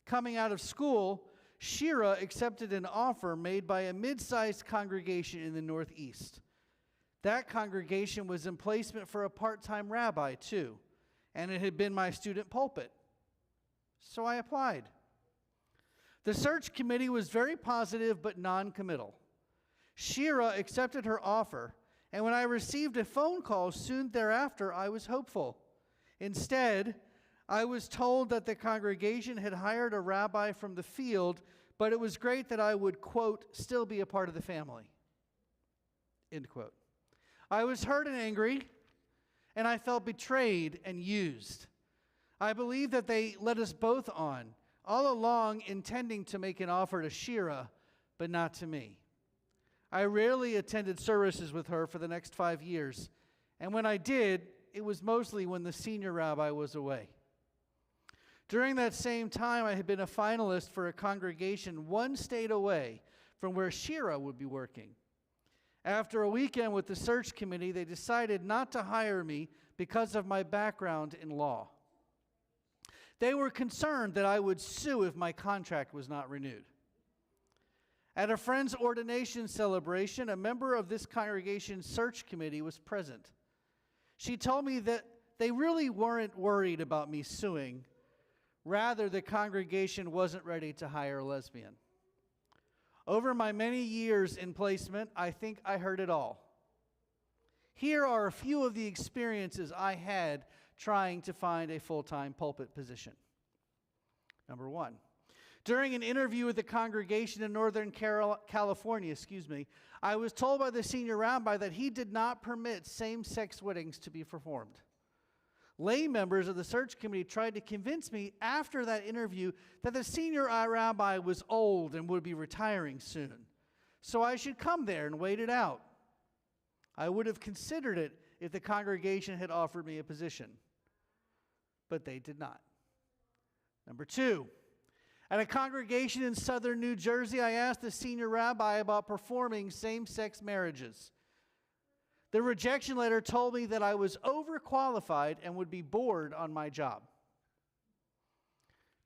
Coming out of school, Shira accepted an offer made by a mid-sized congregation in the Northeast. That congregation was in placement for a part-time rabbi, too, and it had been my student pulpit. So I applied. The search committee was very positive but non-committal. Shira accepted her offer, and when I received a phone call soon thereafter, I was hopeful. Instead, I was told that the congregation had hired a rabbi from the field, but it was great that I would, quote, still be a part of the family, end quote. I was hurt and angry, and I felt betrayed and used. I believe that they led us both on, all along intending to make an offer to Shira, but not to me. I rarely attended services with her for the next 5 years, and when I did, it was mostly when the senior rabbi was away. During that same time, I had been a finalist for a congregation one state away from where Shira would be working. After a weekend with the search committee, they decided not to hire me because of my background in law. They were concerned that I would sue if my contract was not renewed. At a friend's ordination celebration, a member of this congregation's search committee was present. She told me that they really weren't worried about me suing. Rather, the congregation wasn't ready to hire a lesbian. Over my many years in placement, I think I heard it all. Here are a few of the experiences I had trying to find a full-time pulpit position. Number one, during an interview with a congregation in Northern California, I was told by the senior rabbi that he did not permit same-sex weddings to be performed. Lay members of the search committee tried to convince me after that interview that the senior rabbi was old and would be retiring soon, so I should come there and wait it out. I would have considered it if the congregation had offered me a position, but they did not. Number two, at a congregation in southern New Jersey, I asked the senior rabbi about performing same-sex marriages. The rejection letter told me that I was overqualified and would be bored on my job.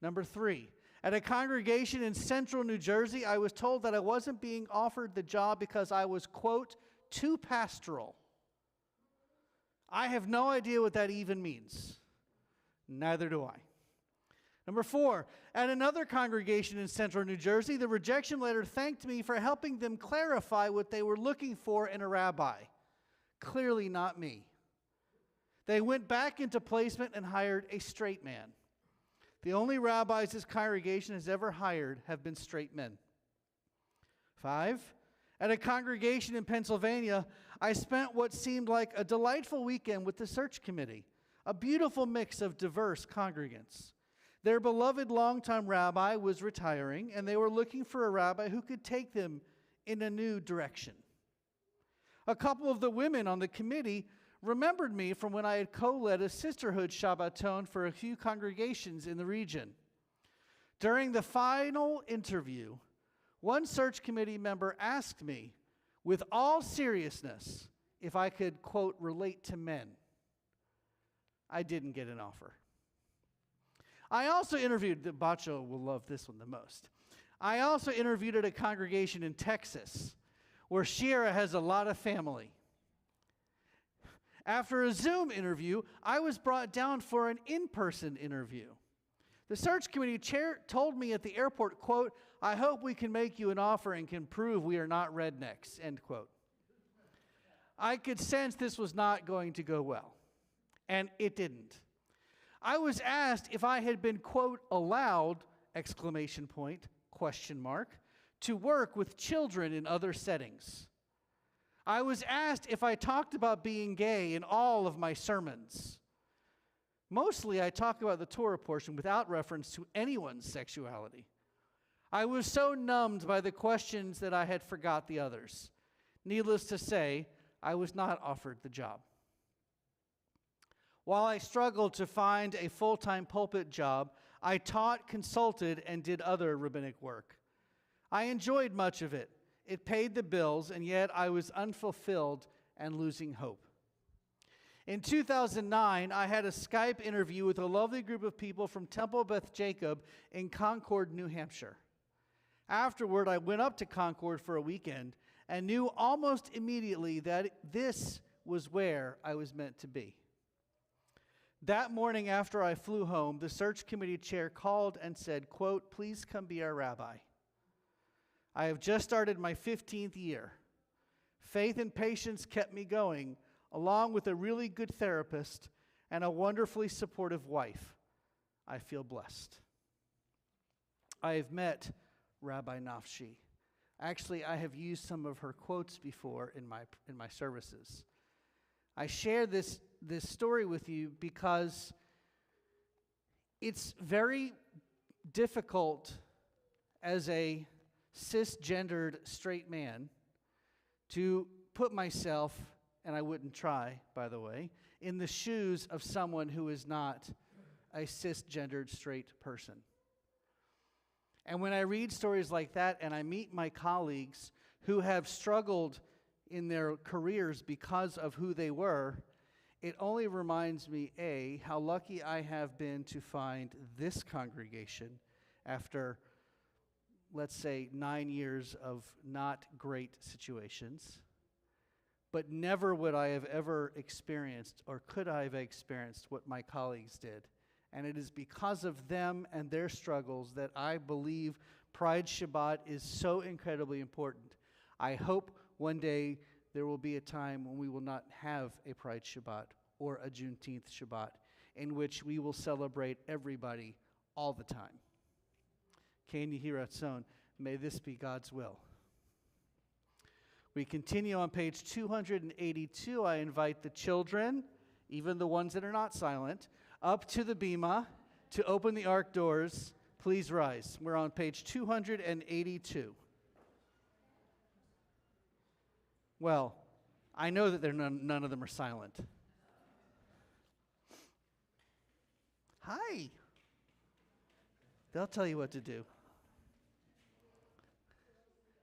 Number three, at a congregation in central New Jersey, I was told that I wasn't being offered the job because I was, quote, too pastoral. I have no idea what that even means. Neither do I. Number four, at another congregation in central New Jersey, the rejection letter thanked me for helping them clarify what they were looking for in a rabbi. Clearly not me. They went back into placement and hired a straight man. The only rabbis this congregation has ever hired have been straight men. 5, at a congregation in Pennsylvania, I spent what seemed like a delightful weekend with the search committee, a beautiful mix of diverse congregants. Their beloved longtime rabbi was retiring, and they were looking for a rabbi who could take them in a new direction. A couple of the women on the committee remembered me from when I had co-led a sisterhood Shabbaton for a few congregations in the region. During the final interview, one search committee member asked me, with all seriousness, if I could, quote, relate to men. I didn't get an offer. I also interviewed, Bacho will love this one the most. I also interviewed at a congregation in Texas where Shira has a lot of family. After a Zoom interview, I was brought down for an in-person interview. The search committee chair told me at the airport, quote, I hope we can make you an offer and can prove we are not rednecks, end quote. I could sense this was not going to go well, and it didn't. I was asked if I had been, quote, allowed, exclamation point, question mark, to work with children in other settings. I was asked if I talked about being gay in all of my sermons. Mostly I talk about the Torah portion without reference to anyone's sexuality. I was so numbed by the questions that I had forgot the others. Needless to say, I was not offered the job. While I struggled to find a full-time pulpit job, I taught, consulted, and did other rabbinic work. I enjoyed much of it. It paid the bills, and yet I was unfulfilled and losing hope. In 2009, I had a Skype interview with a lovely group of people from Temple Beth Jacob in Concord, New Hampshire. Afterward, I went up to Concord for a weekend and knew almost immediately that this was where I was meant to be. That morning after I flew home, the search committee chair called and said, quote, please come be our rabbi. I have just started my 15th year. Faith and patience kept me going, along with a really good therapist and a wonderfully supportive wife. I feel blessed. I have met Rabbi Nafshi. Actually, I have used some of her quotes before in my services. I share this story with you because It's very difficult as a cisgendered straight man to put myself, and I wouldn't try, by the way, in the shoes of someone who is not a cisgendered straight person. And when I read stories like that and I meet my colleagues who have struggled in their careers because of who they were, it only reminds me, A, how lucky I have been to find this congregation after, let's say, 9 years of not great situations. But never would I have ever experienced, or could I have experienced, what my colleagues did. And it is because of them and their struggles that I believe Pride Shabbat is so incredibly important. I hope one day there will be a time when we will not have a Pride Shabbat or a Juneteenth Shabbat, in which we will celebrate everybody all the time. Ken Yehi Ratzon, may this be God's will. We continue on page 282. I invite the children, even the ones that are not silent, up to the bima to open the ark doors. Please rise. We're on page 282. Well, I know that none of them are silent. Hi. They'll tell you what to do.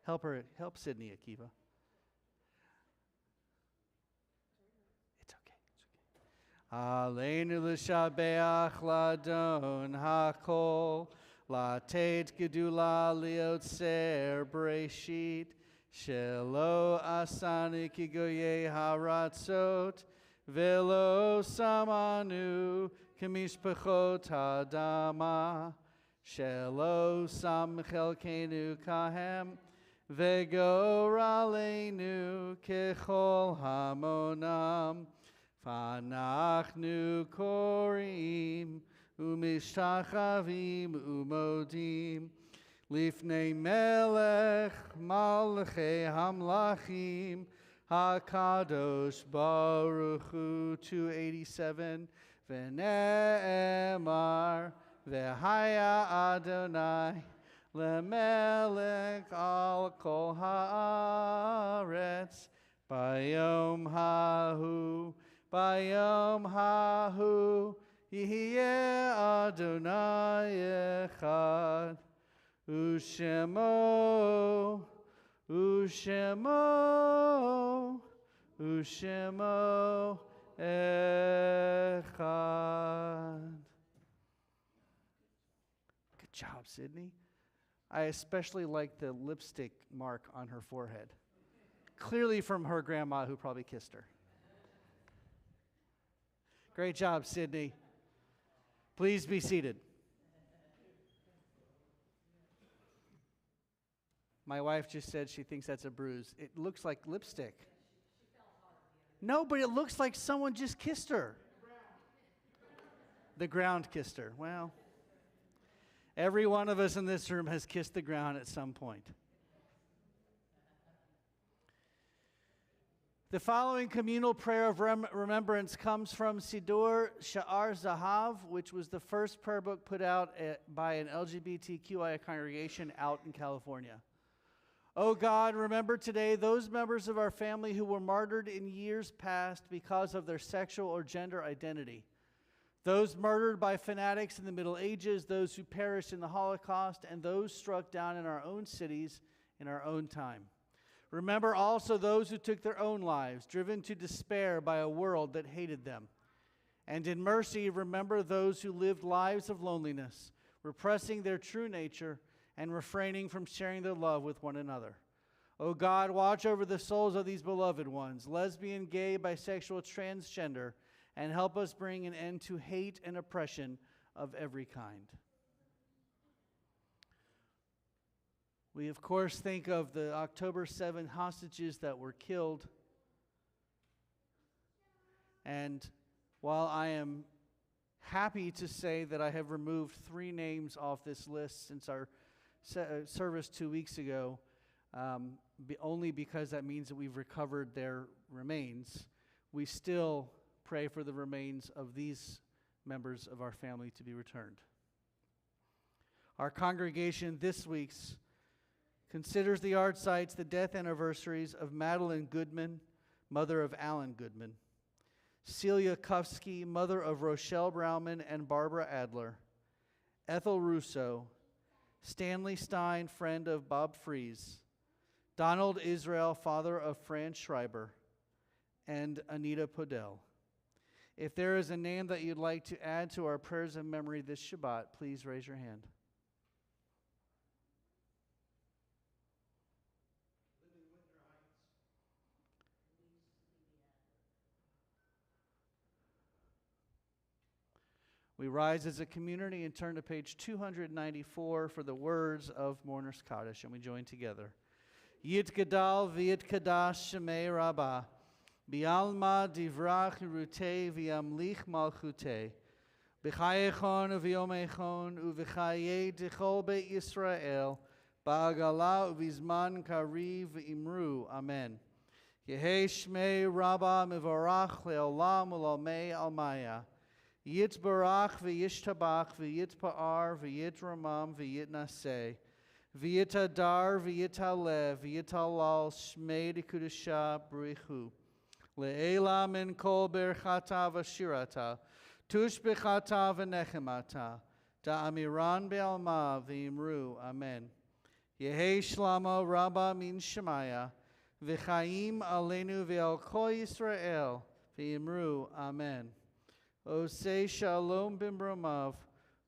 Help Sydney, Akiva. It's okay. Aleinu l'shabeach ladon hakol, latet gedula liotzer breshit, shelo asani ki goyei haratzot, velo samanu kemishpachot hadama, shelo sam chelkenu kahem, Vegoralenu kechol hamonam, fanachnu korim, umishachavim umodim, lifnei melech malchei hamlachim, hakadosh baruch hu. 287, v'ne'emar, v'haya Adonai, Lemelech al kol haaretz, bayom hahu, yihye Adonai echad, ushemo echad. Good job, Sydney. I especially like the lipstick mark on her forehead. Clearly from her grandma, who probably kissed her. Great job, Sydney. Please be seated. My wife just said she thinks that's a bruise. It looks like lipstick. No, but it looks like someone just kissed her. The ground kissed her. Well, every one of us in this room has kissed the ground at some point. The following communal prayer of remembrance comes from Sidur Sha'ar Zahav, which was the first prayer book put out by an LGBTQI congregation out in California. Oh God, remember today those members of our family who were martyred in years past because of their sexual or gender identity. Those murdered by fanatics in the Middle Ages, those who perished in the Holocaust, and those struck down in our own cities in our own time. Remember also those who took their own lives, driven to despair by a world that hated them. And in mercy, remember those who lived lives of loneliness, repressing their true nature and refraining from sharing their love with one another. O God, watch over the souls of these beloved ones, lesbian, gay, bisexual, transgender, and help us bring an end to hate and oppression of every kind. We, of course, think of the October 7 hostages that were killed. And while I am happy to say that I have removed 3 names off this list since our service 2 weeks ago, only because that means that we've recovered their remains, we still pray for the remains of these members of our family to be returned. Our congregation this week considers the art sites the death anniversaries of Madeline Goodman, mother of Alan Goodman, Celia Kufsky, mother of Rochelle Brauman and Barbara Adler, Ethel Russo, Stanley Stein, friend of Bob Fries, Donald Israel, father of Fran Schreiber, and Anita Podell. If there is a name that you'd like to add to our prayers of memory this Shabbat, please raise your hand. We rise as a community and turn to page 294 for the words of Mourner's Kaddish, and we join together. Yit Gadal v'yit Kadash Shemei Rabbah, Bialma divrach rute v'yamlich malchute, B'chayechon v'yomechon u'v'chaye d'chol beit Yisrael, Ba'agala u'vizman kariv v'imru. Amen. Yehei Shmei Rabbah mivarach le'olam u'lamei almaya. Yitzbarach v'yishtabach v'yitpa'ar v'yitramam v'yitnaseh v'yitadar v'yitalev v'yitalal shmei dekudusha b'richu le'ela min kol berchata v'shirata tush bechata v'nechemata da'amiran be'alma v'imru. Amen. Yehei shlama rabba min shemaya v'chaim aleinu ve'al kol Yisrael v'imru. Amen. Osei shalom bimbramav,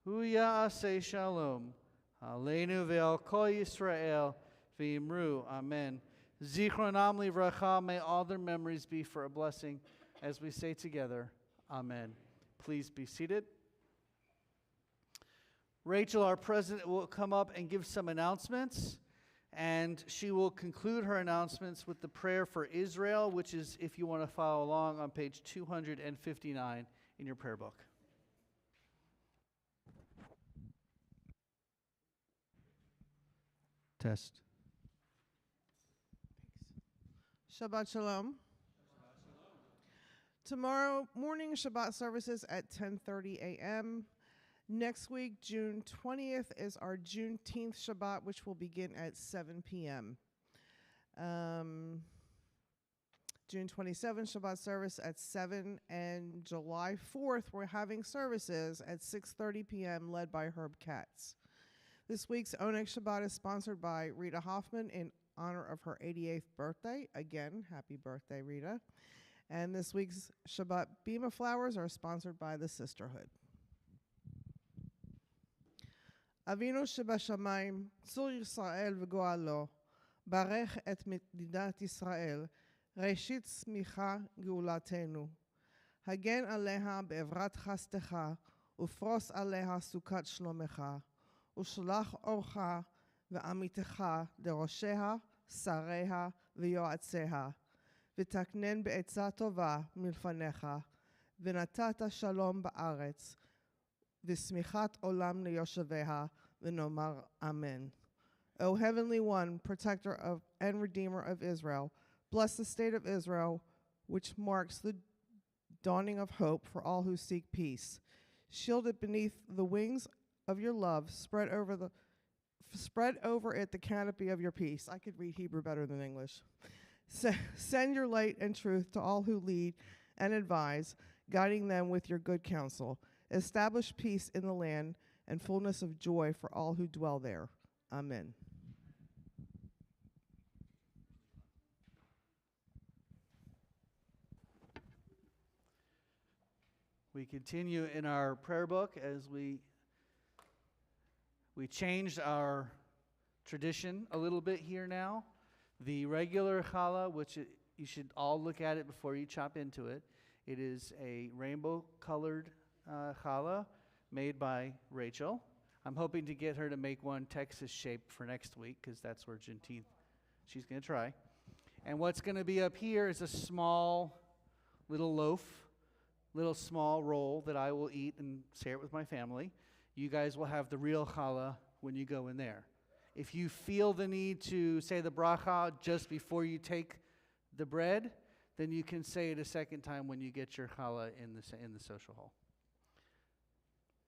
huya asei shalom, aleinu ve'al kol Yisrael v'imru. Amen. Zichronam livracha, may all their memories be for a blessing as we say together, Amen. Please be seated. Rachel, our president, will come up and give some announcements, and she will conclude her announcements with the prayer for Israel, which is, if you want to follow along, on page 259 in your prayer book. Test. Shabbat Shalom. Tomorrow morning Shabbat services at 10:30 a.m. Next week, June 20th, is our Juneteenth Shabbat, which will begin at 7 p.m. June 27th, Shabbat service at 7, and July 4th, we're having services at 6:30 p.m. led by Herb Katz. This week's Oneg Shabbat is sponsored by Rita Hoffman in honor of her 88th birthday. Again, happy birthday, Rita. And this week's Shabbat Bima flowers are sponsored by the Sisterhood. Avinu Shebashamayim, Tzur Yisrael v'goalo, Barech et Medidat Yisrael, ראשית צמיחה גאולתנו. הגן עליה בעברת חסדך, ופרוס עליה סוכת שלומך, ושלח אורך ועמיתך לראשיה, שריה ויועציה, ותקנן בעצה טובה מלפניך, ונתת שלום בארץ, ושמיכת עולם ליושביה, ונאמר אמן. O Heavenly One, Protector of and Redeemer of Israel, bless the state of Israel, which marks the dawning of hope for all who seek peace. Shield it beneath the wings of your love. Spread over it the canopy of your peace. I could read Hebrew better than English. Send your light and truth to all who lead and advise, guiding them with your good counsel. Establish peace in the land and fullness of joy for all who dwell there. Amen. We continue in our prayer book as we changed our tradition a little bit here now. The regular challah, which you should all look at it before you chop into it. It is a rainbow-colored challah made by Rachel. I'm hoping to get her to make one Texas-shaped for next week because that's where Juneteenth, she's going to try. And what's going to be up here is a small little loaf, little small roll that I will eat and share it with my family. You guys will have the real challah when you go in there. If you feel the need to say the bracha just before you take the bread, then you can say it a second time when you get your challah in the social hall.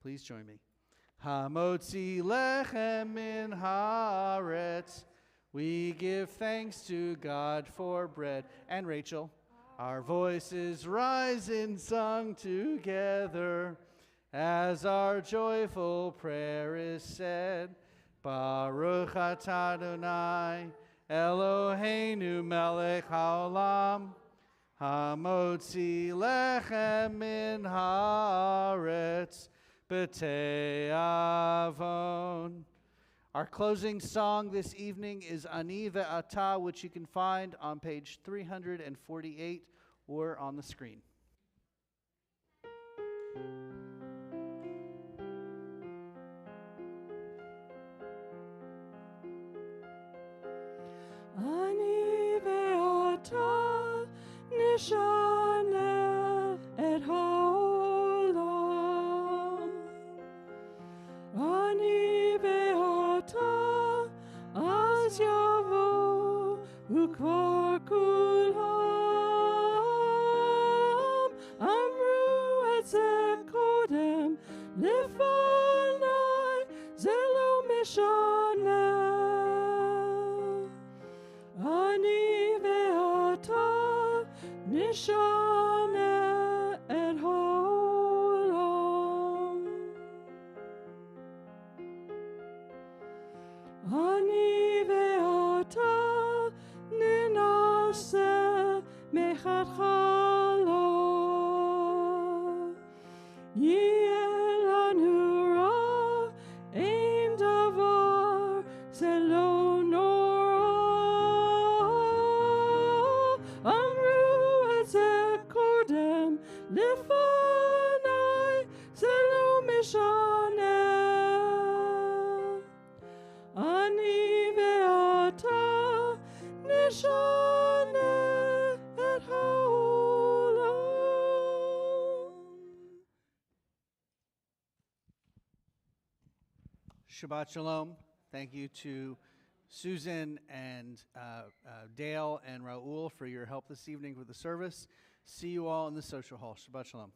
Please join me. Hamotzi lechem min haaretz. We give thanks to God for bread. And Rachel, our voices rise in song together as our joyful prayer is said. Baruch atah Adonai, Eloheinu melech haolam, hamotzi lechem min haaretz b'tei avon. Our closing song this evening is Ani ve'ata, which you can find on page 348 or on the screen. Ani ve'ata nishana et haolam. Ani ve'ata az yavo ukvar kulam. Amru et ze kodem lefanai zelo mishana. Ani ve'ata nishana et haolam. Ani ve'ata ninase mechatchala. Yeh lanu ra ein davar zelo nora. Amru et ze kodem lefanai zelo mishana. Ani ve'ata nishana et haolam. Shabbat Shalom. Thank you to Susan and Dale and Raul for your help this evening with the service. See you all in the social hall. Shabbat Shalom.